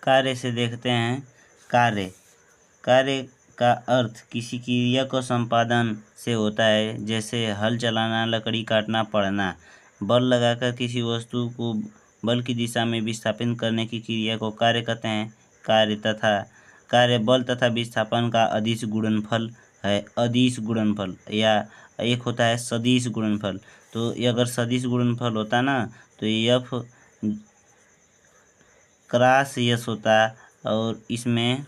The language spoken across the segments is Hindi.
कार्य से देखते हैं। कार्य कार्य का अर्थ किसी क्रिया को संपादन से होता है, जैसे हल चलाना, लकड़ी काटना, पढ़ना। बल लगाकर किसी वस्तु को बल की दिशा में विस्थापित करने की क्रिया को कार्य कहते हैं। कार्य बल तथा विस्थापन का अदिश गुणनफल है। अदिश गुणनफल या एक होता है सदिश गुणनफल। तो ये अगर सदिश गुणनफल होता ना तो एफ क्रॉस यस होता और इसमें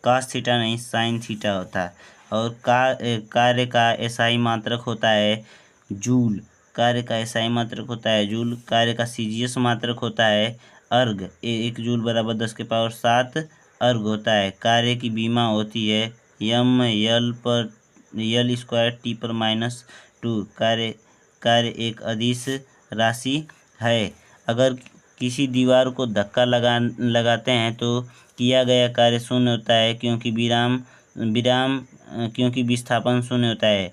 कॉस थीटा नहीं साइन थीटा होता। और कार्य का एसआई मात्रक होता है जूल। कार्य का एसआई मात्रक होता है जूल। कार्य का सीजीएस मात्रक होता है अर्ग। 1 जूल बराबर 10⁻7 अर्ग होता है। कार्य की बीमा होती है यम यल पर यल स्क्वायर टी पर -2। कार्य एक अदिश राशि है। अगर किसी दीवार को धक्का लगाते हैं तो किया गया कार्य शून्य होता है, क्योंकि विस्थापन शून्य होता है।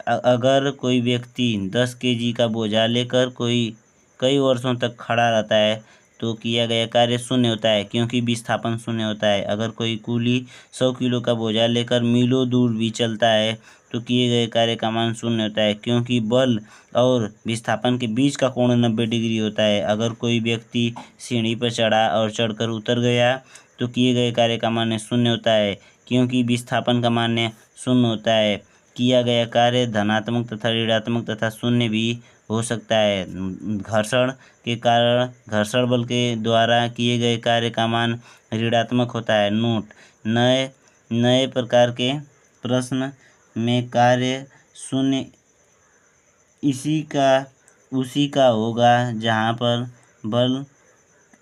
अगर कोई व्यक्ति 10 kg का बोझा लेकर कई वर्षों तक खड़ा रहता है तो किया गया कार्य शून्य होता है, क्योंकि विस्थापन शून्य होता है। अगर कोई कूली 100 किलो का बोझा लेकर मीलों दूर भी चलता है तो किए गए कार्य का मान शून्य होता है, क्योंकि बल और विस्थापन के बीच का कोण 90 डिग्री होता है। अगर कोई व्यक्ति सीढ़ी पर चढ़ा और चढ़कर उतर गया तो किए गए कार्य का मान शून्य होता है, क्योंकि विस्थापन का मान शून्य होता है। किया गया कार्य धनात्मक तथा ऋणात्मक तथा शून्य भी हो सकता है। घर्षण बल के द्वारा किए गए कार्य का मान ऋणात्मक होता है। नोट: नए प्रकार के प्रश्न में कार्य शून्य उसी का होगा जहाँ पर बल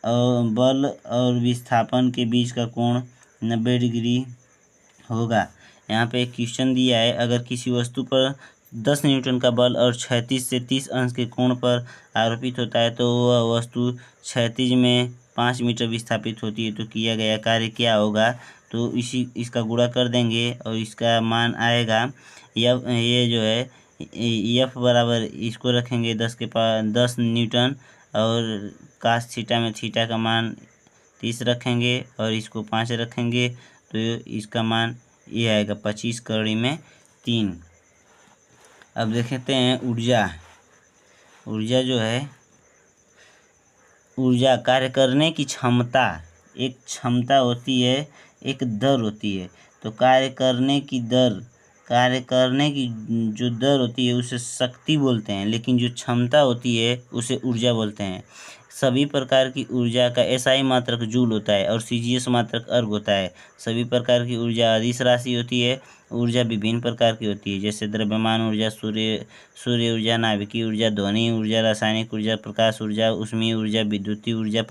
और विस्थापन के बीच का कोण 90 डिग्री होगा। यहाँ पे एक क्वेश्चन दिया है, अगर किसी वस्तु पर 10 न्यूटन का बल और क्षैतिज से 30 अंश के कोण पर आरोपित होता है तो वह वस्तु क्षैतिज में 5 मीटर विस्थापित होती है, तो किया गया कार्य क्या होगा। तो इसका गुणा कर देंगे और इसका मान आएगा ये जो है एफ बराबर इसको रखेंगे 10 न्यूटन और कास थीटा में थीटा का मान 30 रखेंगे और इसको 5 रखेंगे तो इसका मान ये आएगा 25 कड़ी में 3। अब देखते हैं ऊर्जा जो है, ऊर्जा कार्य करने की क्षमता एक क्षमता होती है, एक दर होती है। तो कार्य करने की जो दर होती है उसे शक्ति बोलते हैं, लेकिन जो क्षमता होती है उसे ऊर्जा बोलते हैं। सभी प्रकार की ऊर्जा का एसआई मात्रक जूल होता है और सीजीएस मात्रक अर्ग होता है। सभी प्रकार की ऊर्जा अदिश राशि होती है। ऊर्जा विभिन्न प्रकार की होती है, जैसे द्रव्यमान ऊर्जा, सूर्य ऊर्जा, नाभिकीय ऊर्जा, ध्वनि ऊर्जा, रासायनिक ऊर्जा, प्रकाश ऊर्जा, ऊष्मीय ऊर्जा, विद्युतीय ऊर्जा,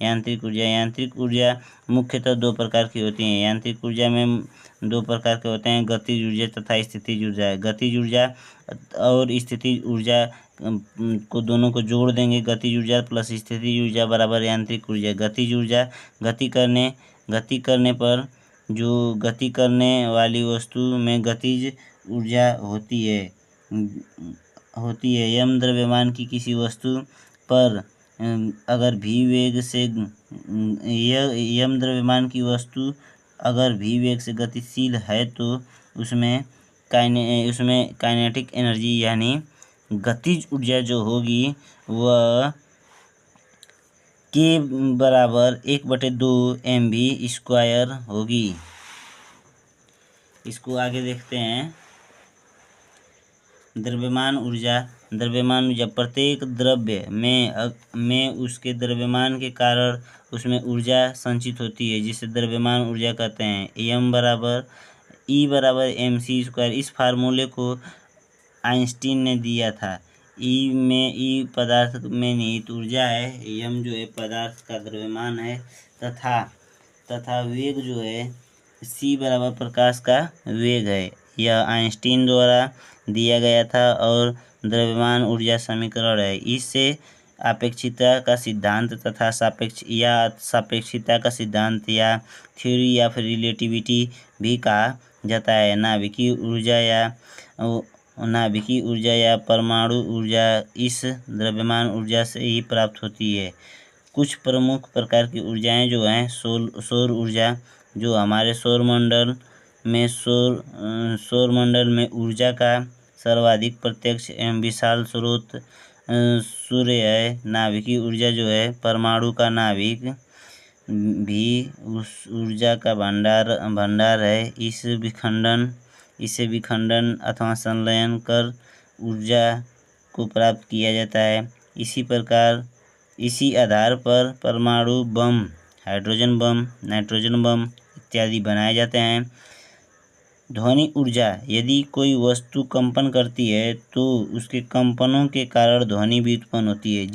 यांत्रिक ऊर्जा। यांत्रिक ऊर्जा मुख्यतः 2 प्रकार की होती है। यांत्रिक ऊर्जा में 2 प्रकार के होते हैं, गतिज ऊर्जा तथा स्थितिज ऊर्जा। गतिज ऊर्जा और स्थितिज ऊर्जा को दोनों को जोड़ देंगे, गतिज ऊर्जा प्लस स्थितिज ऊर्जा बराबर यांत्रिक ऊर्जा। गतिज ऊर्जा गति करने पर जो गति करने वाली वस्तु में गतिज ऊर्जा होती है। यम द्रव्यमान की किसी वस्तु पर अगर भी वेग से यम द्रव्यमान की वस्तु अगर भी वेग से गतिशील है तो उसमें काइनेटिक एनर्जी यानी गतिज ऊर्जा जो होगी वह के बराबर 1/2 mv² होगी। इसको आगे देखते हैं। द्रव्यमान ऊर्जा प्रत्येक द्रव्य में उसके द्रव्यमान के कारण उसमें ऊर्जा संचित होती है, जिसे द्रव्यमान ऊर्जा कहते हैं। एम बराबर ई बराबर mc²। इस फार्मूले को आइंस्टीन ने दिया था। ई पदार्थ में निहित ऊर्जा है, एम जो है पदार्थ का द्रव्यमान है तथा वेग जो है सी बराबर प्रकाश का वेग है। यह आइंस्टीन द्वारा दिया गया था और द्रव्यमान ऊर्जा समीकरण है। इससे अपेक्षितता का सिद्धांत तथा सापेक्षिकता का सिद्धांत या थ्योरी या फिर रिलेटिविटी भी कहा जाता है। नाभिकीय ऊर्जा या परमाणु ऊर्जा इस द्रव्यमान ऊर्जा से ही प्राप्त होती है। कुछ प्रमुख प्रकार की ऊर्जाएं जो हैं सौर ऊर्जा, जो हमारे सौरमंडल में ऊर्जा का सर्वाधिक प्रत्यक्ष एवं विशाल स्रोत सूर्य है। नाभिकीय ऊर्जा जो है, परमाणु का नाभिक भी उस ऊर्जा का भंडार है। इसे विखंडन अथवा संलयन कर ऊर्जा को प्राप्त किया जाता है। इसी आधार पर परमाणु बम, हाइड्रोजन बम, नाइट्रोजन बम इत्यादि बनाए जाते हैं। ध्वनि ऊर्जा, यदि कोई वस्तु कंपन करती है तो उसके कंपनों के कारण ध्वनि भी उत्पन्न होती है,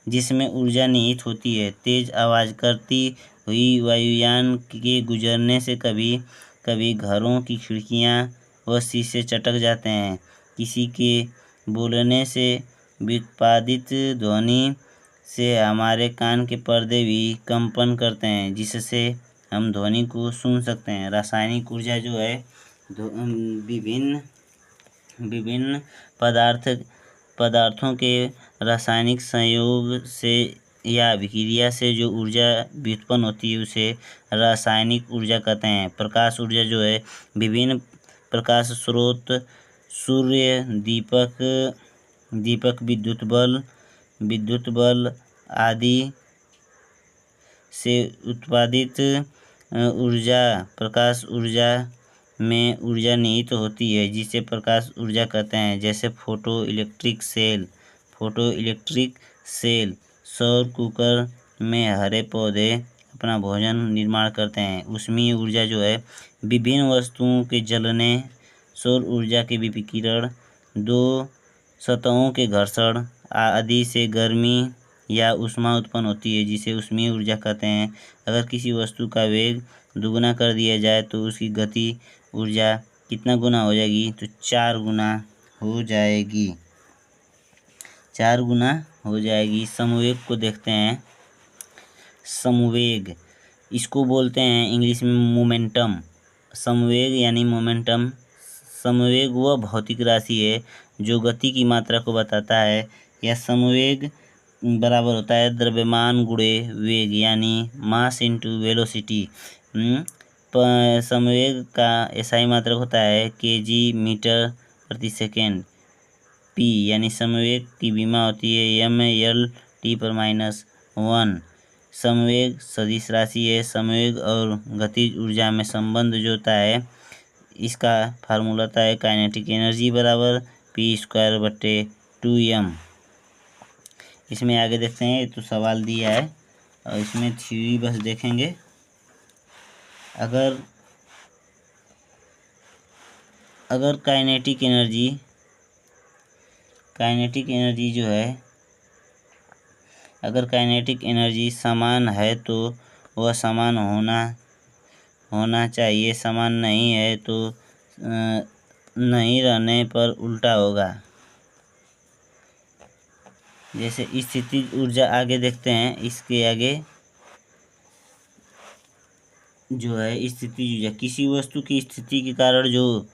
जिसमें ऊर्जा निहित होती है। तेज आवाज़ करती हुई वायुयान के गुजरने से कभी कभी घरों की खिड़कियां व शीशे चटक जाते हैं। किसी के बोलने से व्युत्पादित ध्वनि से हमारे कान के पर्दे भी कंपन करते हैं, जिससे हम ध्वनि को सुन सकते हैं। रासायनिक ऊर्जा जो है, विभिन्न पदार्थों के रासायनिक संयोग से या अभिक्रिया से जो ऊर्जा व्युत्पन्न होती है उसे रासायनिक ऊर्जा कहते हैं। प्रकाश ऊर्जा जो है, विभिन्न प्रकाश स्रोत, सूर्य, दीपक, विद्युत बल आदि से उत्पादित ऊर्जा प्रकाश ऊर्जा में ऊर्जा निहित होती है, जिसे प्रकाश ऊर्जा कहते हैं। जैसे फोटो इलेक्ट्रिक सेल सौर कुकर में हरे पौधे अपना भोजन निर्माण करते हैं। ऊष्मीय ऊर्जा जो है, विभिन्न वस्तुओं के जलने, सौर ऊर्जा के विकिरण, दो सतहों के घर्षण आदि से गर्मी या ऊष्मा उत्पन्न होती है, जिसे ऊष्मीय ऊर्जा कहते हैं। अगर किसी वस्तु का वेग दुगुना कर दिया जाए तो उसकी गति ऊर्जा कितना गुना हो जाएगी? तो 4 गुना हो जाएगी। 4 गुना हो जाएगी। समवेग को देखते हैं। समवेग, इसको बोलते हैं इंग्लिश में मोमेंटम। समवेग यानी मोमेंटम। समवेग वह भौतिक राशि है जो गति की मात्रा को बताता है। यह समवेग बराबर होता है द्रव्यमान गुणे वेग, यानी मास इंटू वेलोसिटी। समवेग का एसआई मात्रक होता है केजी मीटर प्रति सेकेंड। पी यानी समवेग की विमा होती है mL/t/-1। समवेग सदिश राशि है। समवेग और गतिज ऊर्जा में संबंध जो होता है, इसका फार्मूला होता है काइनेटिक एनर्जी बराबर P²/2m। इसमें आगे देखते हैं, तो सवाल दिया है और इसमें थ्योरी बस देखेंगे। अगर काइनेटिक एनर्जी जो है, अगर काइनेटिक एनर्जी समान है तो वह समान होना चाहिए। समान नहीं है तो नहीं रहने पर उल्टा होगा। जैसे स्थितिज ऊर्जा आगे देखते हैं। इसके आगे जो है स्थितिज ऊर्जा, किसी वस्तु की स्थिति के कारण जो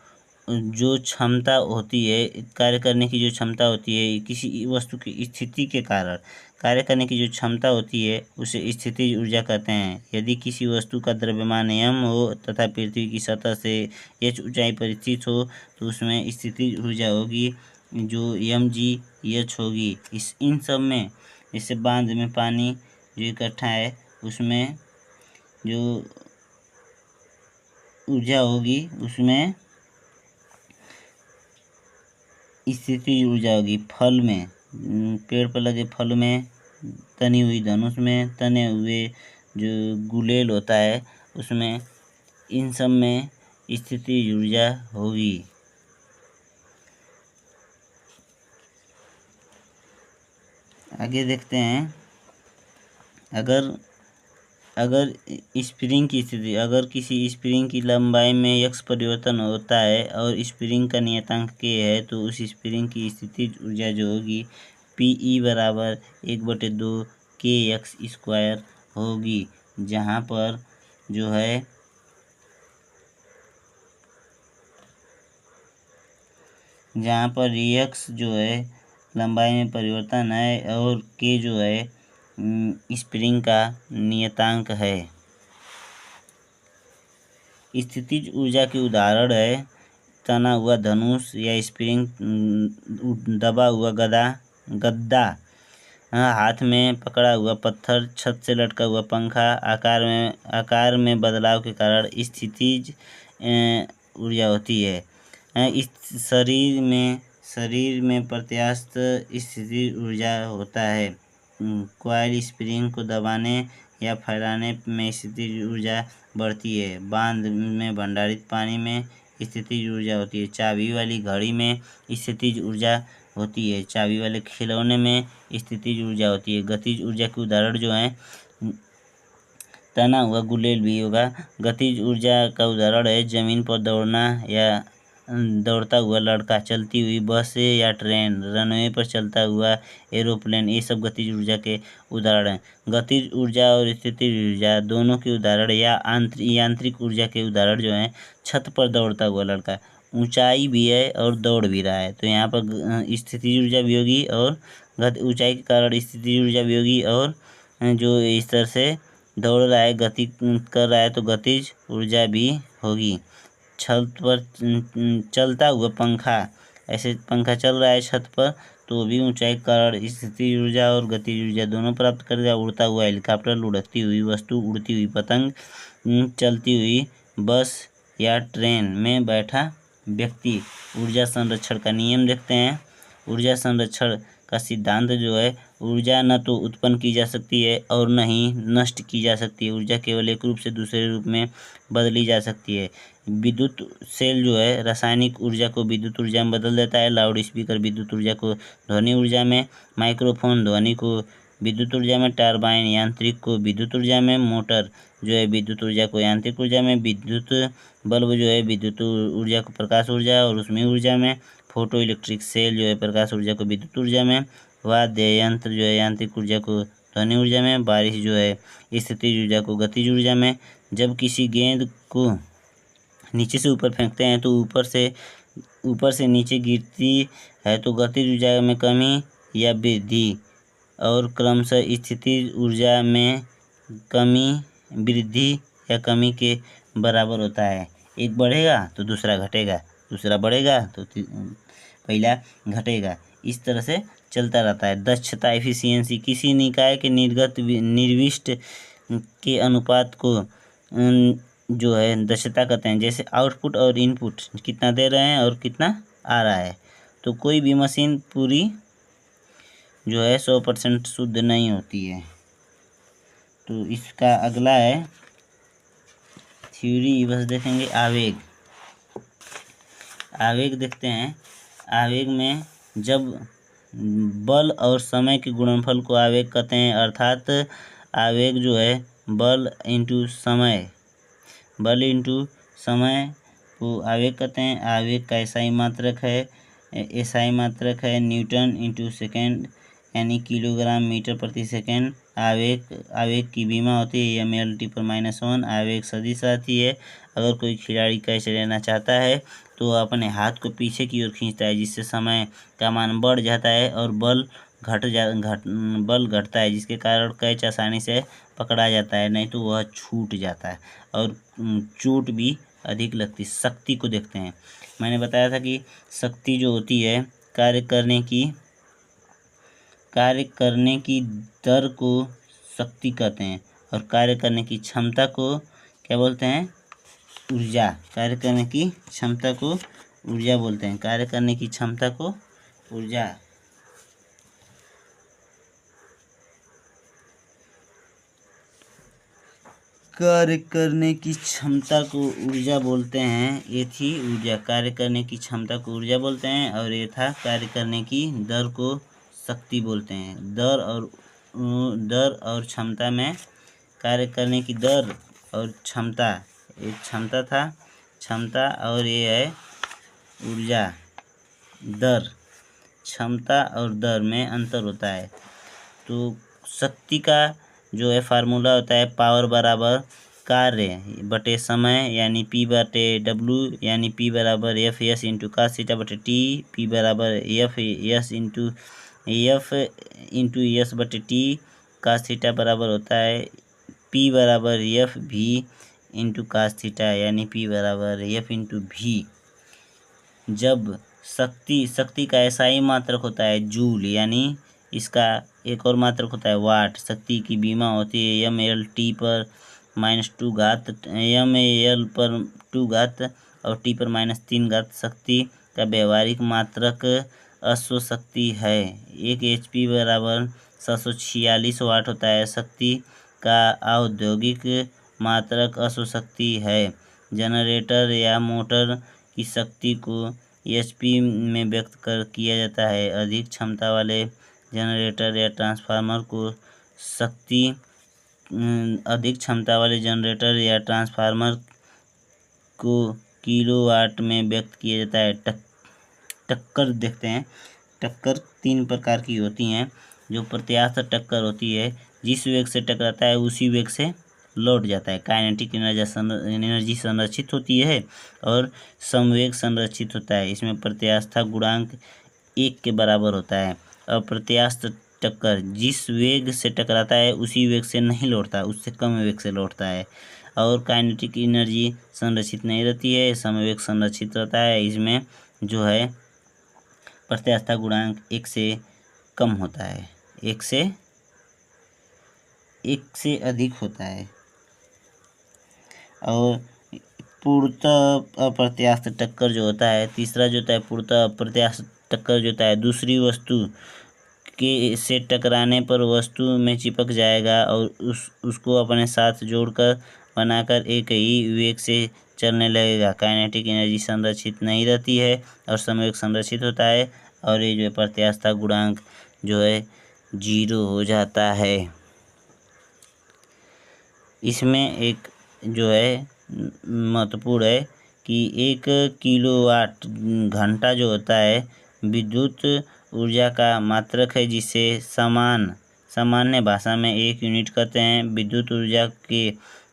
क्षमता होती है, कार्य करने की जो क्षमता होती है, किसी वस्तु की स्थिति के कारण कार्य करने की जो क्षमता होती है उसे स्थितिज ऊर्जा कहते हैं। यदि किसी वस्तु का द्रव्यमान m हो तथा पृथ्वी की सतह से h ऊंचाई पर स्थित हो तो उसमें स्थितिज ऊर्जा होगी जो mgh होगी। इन सब में, जैसे बांध में पानी जो इकट्ठा है उसमें जो ऊर्जा होगी उसमें स्थितिज ऊर्जा होगी। फल में, पेड़ पर लगे फल में, तनी हुई धनुष में, तने हुए जो गुलेल होता है उसमें, इन सब में स्थितिज ऊर्जा होगी। आगे देखते हैं। अगर स्प्रिंग की स्थिति, अगर किसी स्प्रिंग की लंबाई में x परिवर्तन होता है और स्प्रिंग का नियतांक k है तो उस स्प्रिंग की स्थितिज ऊर्जा जो होगी Pe बराबर 1/2 kx² होगी। जहाँ पर जो है x जो है लंबाई में परिवर्तन है और k जो है स्प्रिंग का नियतांक है। स्थितिज ऊर्जा के उदाहरण है तना हुआ धनुष या स्प्रिंग, दबा हुआ गद्दा, हाथ में पकड़ा हुआ पत्थर, छत से लटका हुआ पंखा। आकार में बदलाव के कारण स्थितिज ऊर्जा होती है। इस शरीर में प्रत्यास्थ स्थितिज ऊर्जा होता है। कॉइल स्प्रिंग को दबाने या फैलाने में स्थितिज ऊर्जा बढ़ती है। बांध में भंडारित पानी में स्थितिज ऊर्जा होती है। चाबी वाली घड़ी में स्थितिज ऊर्जा होती है। चाबी वाले खिलौने में स्थितिज ऊर्जा होती है। गतिज ऊर्जा के उदाहरण जो हैं तना हुआ गुलेल भी होगा। गतिज ऊर्जा का उदाहरण है जमीन पर दौड़ना या दौड़ता हुआ लड़का, चलती हुई बस या ट्रेन, रनवे पर चलता हुआ एरोप्लेन, ये सब गतिज ऊर्जा के उदाहरण हैं। गतिज ऊर्जा और स्थितिज ऊर्जा दोनों के उदाहरण या यांत्रिक ऊर्जा के उदाहरण जो हैं छत पर दौड़ता हुआ लड़का, ऊंचाई भी है और दौड़ भी रहा है, तो यहाँ पर स्थितिज ऊर्जा भी होगी और ऊंचाई के कारण स्थितिज ऊर्जा भी होगी, और जो इस तरह से दौड़ रहा है, गति कर रहा है, तो गतिज ऊर्जा भी होगी। छत पर चलता हुआ पंखा, ऐसे पंखा चल रहा है छत पर, तो भी ऊंचाई के कारण स्थितिज ऊर्जा और गतिज ऊर्जा दोनों प्राप्त करेगा। उड़ता हुआ हेलीकॉप्टर, लुढ़कती हुई वस्तु, उड़ती हुई पतंग, चलती हुई बस या ट्रेन में बैठा व्यक्ति। ऊर्जा संरक्षण का नियम देखते हैं। ऊर्जा संरक्षण का सिद्धांत जो है, ऊर्जा न तो उत्पन्न की जा सकती है और न ही नष्ट की जा सकती है। ऊर्जा केवल एक रूप से दूसरे रूप में बदली जा सकती है। विद्युत सेल जो है रासायनिक ऊर्जा को विद्युत ऊर्जा में बदल देता है। लाउड स्पीकर विद्युत ऊर्जा को ध्वनि ऊर्जा में, माइक्रोफोन ध्वनि को विद्युत ऊर्जा में, टरबाइन यांत्रिक को विद्युत ऊर्जा में, मोटर जो है विद्युत ऊर्जा को यांत्रिक ऊर्जा में, विद्युत बल्ब जो है विद्युत ऊर्जा को प्रकाश ऊर्जा और उसमें ऊर्जा में, फोटो इलेक्ट्रिक सेल जो है प्रकाश ऊर्जा को विद्युत ऊर्जा में, वाद्य यंत्र जो है यांत्रिक ऊर्जा को ध्वनि ऊर्जा में, बारिश जो है स्थितिज ऊर्जा को गतिज ऊर्जा में। जब किसी गेंद को नीचे से ऊपर फेंकते हैं तो ऊपर से नीचे गिरती है तो गतिज ऊर्जा में कमी या वृद्धि, और क्रमशः स्थितिज ऊर्जा में कमी, वृद्धि या कमी के बराबर होता है। एक बढ़ेगा तो दूसरा घटेगा, दूसरा बढ़ेगा तो पहला घटेगा, इस तरह से चलता रहता है। दक्षता एफिशिएंसी किसी निकाय के निर्विष्ट के अनुपात को जो है दक्षता कहते हैं। जैसे आउटपुट और इनपुट कितना दे रहे हैं और कितना आ रहा है, तो कोई भी मशीन पूरी जो है 100% शुद्ध नहीं होती है। तो इसका अगला है थ्योरी, बस देखेंगे आवेग। आवेग देखते हैं। आवेग में जब बल और समय के गुणनफल को आवेग कहते हैं, अर्थात आवेग जो है बल इंटू समय को आवेग कहते हैं। आवेग का एसआई मात्रक है न्यूटन इंटू सेकेंड, यानी किलोग्राम मीटर प्रति सेकेंड। आवेग की बीमा होती है mL/-1। आवेग सदिश रहती है। अगर कोई खिलाड़ी कैच लेना चाहता है तो अपने हाथ को पीछे की ओर खींचता है, जिससे समय का मान बढ़ जाता है और बल घटता है, जिसके कारण कैच आसानी से पकड़ा जाता है, नहीं तो वह छूट जाता है और चोट भी अधिक लगती। शक्ति को देखते हैं। मैंने बताया था कि शक्ति जो होती है कार्य करने की दर को शक्ति कहते हैं, और कार्य करने की क्षमता को क्या बोलते हैं? ऊर्जा। कार्य करने की क्षमता को ऊर्जा बोलते हैं। कार्य करने की क्षमता को ऊर्जा। कार्य करने की क्षमता को ऊर्जा बोलते हैं। ये थी ऊर्जा। कार्य करने की क्षमता को ऊर्जा बोलते हैं, और ये था कार्य करने की दर को शक्ति बोलते हैं। दर और क्षमता में कार्य करने की दर और क्षमता, एक क्षमता था, क्षमता, और ये है ऊर्जा। दर, क्षमता और दर में अंतर होता है। तो शक्ति का जो है फार्मूला होता है पावर बराबर कार्य बटे समय, यानी P/W, यानी P बराबर F/S इंटू cos थीटा बटे T, P बराबर F/S इंटू S बटे T कास थीटा बराबर होता है P बराबर एफ भी इंटू कास थीटा, यानी P बराबर एफ इंटू भी। जब शक्ति का एसआई मात्रक होता है जूल, यानी इसका एक और मात्रक होता है वाट। शक्ति की बीमा होती है mL/T पर -2 घात, mAl पर 2 घात और T पर -3 घात। शक्ति का व्यवहारिक मात्रक अश्व शक्ति है। 1 HP बराबर 746 वाट होता है। शक्ति का औद्योगिक मात्रक अश्व शक्ति है। जनरेटर या मोटर की शक्ति को HP में व्यक्त किया जाता है। अधिक क्षमता वाले जनरेटर या ट्रांसफार्मर को शक्ति अधिक क्षमता वाले जनरेटर या ट्रांसफार्मर को किलोवाट में व्यक्त किया जाता है। टक्कर देखते हैं। टक्कर 3 प्रकार की होती हैं। जो प्रत्यास्थ टक्कर होती है, जिस वेग से टकराता है उसी वेग से लौट जाता है, काइनेटिक एनर्जी संरक्षित होती है और समवेग संरक्षित होता है। इसमें प्रत्यास्थता गुणांक 1 के बराबर होता है। अप्रत्यास्थ टक्कर जिस वेग से टकराता है उसी वेग से नहीं लौटता, उससे कम वेग से लौटता है और काइनेटिक एनर्जी संरक्षित नहीं रहती है, समवेग संरक्षित रहता है। इसमें जो है प्रत्यास्थता गुणांक 1 से कम होता है, 1 से अधिक होता है। और पूर्णतः अप्रत्यास्थ टक्कर जो होता है, तीसरा जो होता है पूर्णतः अप्रत्यास्थ टक्कर जो होता है, दूसरी वस्तु के से टकराने पर वस्तु में चिपक जाएगा और उसको अपने साथ जोड़कर बनाकर एक ही वेग से चलने लगेगा। काइनेटिक एनर्जी संरक्षित नहीं रहती है और समवेग संरक्षित होता है और ये जो प्रत्यास्थता गुणांक जो है 0 हो जाता है। इसमें एक जो है महत्वपूर्ण है कि 1 किलोवाट घंटा जो होता है विद्युत ऊर्जा का मात्रक है, जिसे सामान्य भाषा में 1 यूनिट कहते हैं। विद्युत ऊर्जा के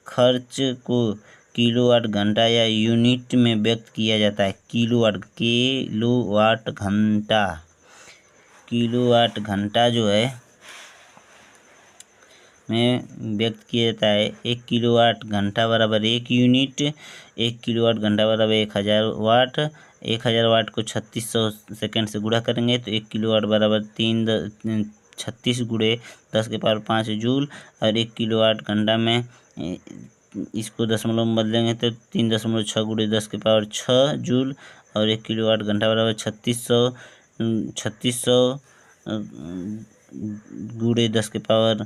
खर्च को किलोवाट घंटा या यूनिट में व्यक्त किया जाता है। किलोवाट घंटा जो है में व्यक्त किया जाता है। 1 किलोवाट घंटा बराबर 1 यूनिट। 1 किलोवाट घंटा बराबर 1000 वाट। 1000 वाट को 3600 सेकेंड से गुणा करेंगे तो 1 किलोवाट बराबर 36 गुणे 10 के पावर 5 जूल। और 1 किलोवाट घंटा में इसको दशमलव में बदलेंगे तो 3.6 गुणे 10 के पावर 6 जूल। और 1 किलोवाट घंटा बराबर 3600 गुणे 10 के पावर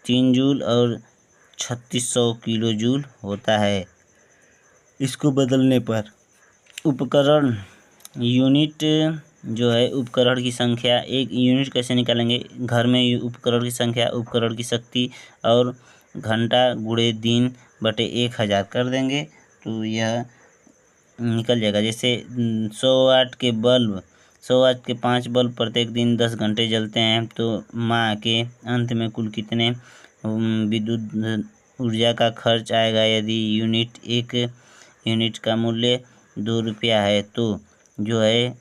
3 जूल और 3600 किलो जूल होता है। इसको बदलने पर उपकरण यूनिट जो है, उपकरण की संख्या, एक यूनिट कैसे निकालेंगे, घर में उपकरण की संख्या, उपकरण की शक्ति और घंटा गुणे दिन बटे 1000 कर देंगे तो यह निकल जाएगा। जैसे 100 वाट के 5 बल्ब प्रत्येक दिन 10 घंटे जलते हैं तो माह के अंत में कुल कितने विद्युत ऊर्जा का खर्च आएगा। यदि एक यूनिट का मूल्य 2 रुपया है तो जो है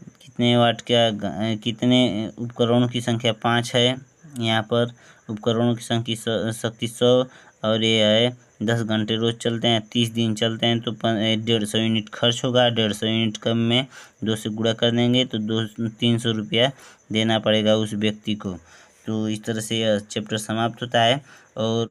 कितने उपकरणों की संख्या 5 है। यहाँ पर उपकरणों की शक्ति 100 और ये है 10 घंटे रोज चलते हैं, 30 दिन चलते हैं तो 150 यूनिट खर्च होगा। 150 यूनिट कम में 2 से गुणा कर देंगे तो 300 रुपया देना पड़ेगा उस व्यक्ति को। तो इस तरह से यह चैप्टर समाप्त होता है। और